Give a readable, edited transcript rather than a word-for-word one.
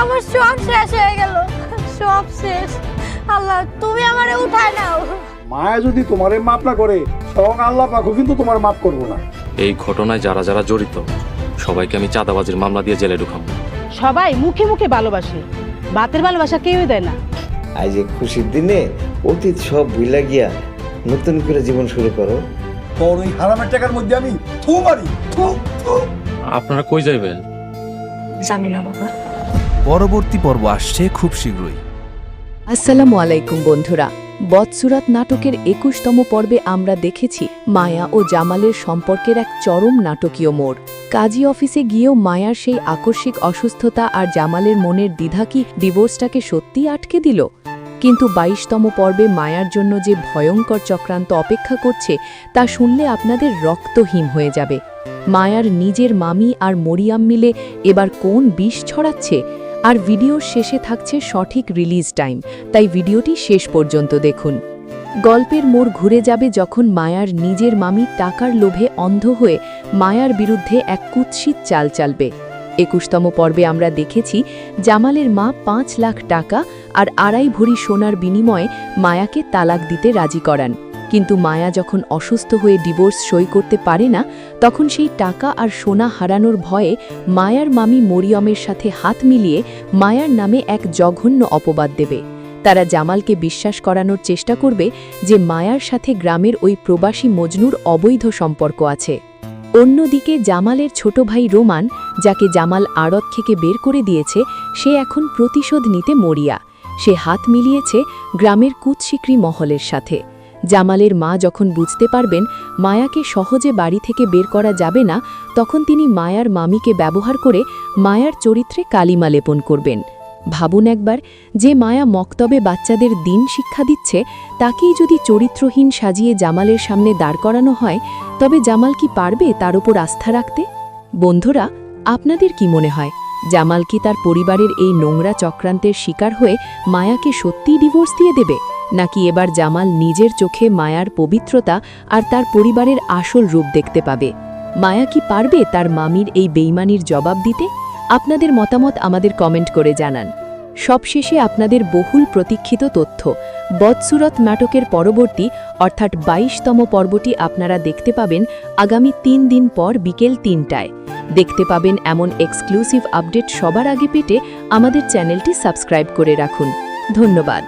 আমার সব শেষ হয়ে গেল, সব শেষ। আল্লাহ তুমি আমারে উঠায় নাও। মায়া যদি তোমারে মাফ না করে স্বয়ং আল্লাহ পাকও কিন্তু তোমার মাফ করবো না। এই ঘটনায় যারা যারা জড়িত সবাইকে আমি চাঁদাবাজির মামলা দিয়ে জেলে ঢুকাবো। সবাই মুখে মুখে ভালোবাসে, বাতের ভালোবাসা কেউই দেয় না। আজ এই খুশির দিনে অতীত সব ভুলা গিয়া নতুন করে জীবন শুরু করো। তোর ওই হারামের টাকার মধ্যে আমি থু মারি, থু থু। আপনারা কই যাইবেন? জানি না বাবা। পরবর্তী পর্ব আসছে খুব শীঘ্রই। আসসালামু আলাইকুম বন্ধুরা, বদসুরাত নাটকের ২১তম পর্বে আমরা দেখেছি মায়া ও জামালের সম্পর্কের এক চরম নাটকীয় মোড়। কাজী অফিসে গিয়েও মায়ার সেই আকস্মিক অসুস্থতা আর জামালের মনের দ্বিধা কি ডিভোর্সটাকে সত্যিই আটকে দিল? কিন্তু ২২তম পর্বে মায়ার জন্য যে ভয়ঙ্কর চক্রান্ত অপেক্ষা করছে তা শুনলে আপনাদের রক্ত হিম হয়ে যাবে। মায়ার নিজের মামি আর মরিয়াম মিলে এবার কোন বিষ ছড়াচ্ছে? আর ভিডিওর শেষে থাকছে সঠিক রিলিজ টাইম, তাই ভিডিওটি শেষ পর্যন্ত দেখুন। গল্পের মোড় ঘুরে যাবে যখন মায়ার নিজের মামি টাকার লোভে অন্ধ হয়ে মায়ার বিরুদ্ধে এক কুৎসিত চাল চালবে। ২১তম পর্বে আমরা দেখেছি জামালের মা ৫ লাখ টাকা আর ২.৫ ভরি সোনার বিনিময়ে মায়াকে তালাক দিতে রাজি করান। কিন্তু মায়া যখন অসুস্থ হয়ে ডিভোর্স সই করতে পারে না, তখন সেই টাকা আর সোনা হারানোর ভয়ে মায়ার মামি মরিয়মের সাথে হাত মিলিয়ে মায়ার নামে এক জঘন্য অপবাদ দেবে। তারা জামালকে বিশ্বাস করানোর চেষ্টা করবে যে মায়ার সাথে গ্রামের ওই প্রবাসী মজনুর অবৈধ সম্পর্ক আছে। অন্যদিকে জামালের ছোট ভাই রোমান, যাকে জামাল আড়ত থেকে বের করে দিয়েছে, সে এখন প্রতিশোধ নিতে মরিয়া। সে হাত মিলিয়েছে গ্রামের কুৎসিক্রি মহলের সাথে। জামালের মা যখন বুঝতে পারবেন মায়াকে সহজে বাড়ি থেকে বের করা যাবে না, তখন তিনি মায়ার মামিকে ব্যবহার করে মায়ার চরিত্রে কালিমা লেপন করবেন। ভাবুন একবার, যে মায়া মক্তবে বাচ্চাদের দিন শিক্ষা দিচ্ছে, তাকেই যদি চরিত্রহীন সাজিয়ে জামালের সামনে দাঁড় করানো হয়, তবে জামাল কি পারবে তার উপর আস্থা রাখতে? বন্ধুরা, আপনাদের কি মনে হয়, জামাল কি তার পরিবারের এই নোংরা চক্রান্তের শিকার হয়ে মায়াকে সত্যিই ডিভোর্স দিয়ে দেবে, নাকি এবার জামাল নিজের চোখে মায়ার পবিত্রতা আর তার পরিবারের আসল রূপ দেখতে পাবে? মায়া কি পারবে তার মামির এই বেইমানির জবাব দিতে? আপনাদের মতামত আমাদের কমেন্ট করে জানান। সবশেষে আপনাদের বহুল প্রতীক্ষিত তথ্য, বদসুরত নাটকের পরবর্তী অর্থাৎ ২২তম পর্বটি আপনারা দেখতে পাবেন আগামী ৩ দিন পর বিকেল ৩টায়। দেখতে পাবেন এমন এক্সক্লুসিভ আপডেট সবার আগে পেতে আমাদের চ্যানেলটি সাবস্ক্রাইব করে রাখুন। ধন্যবাদ।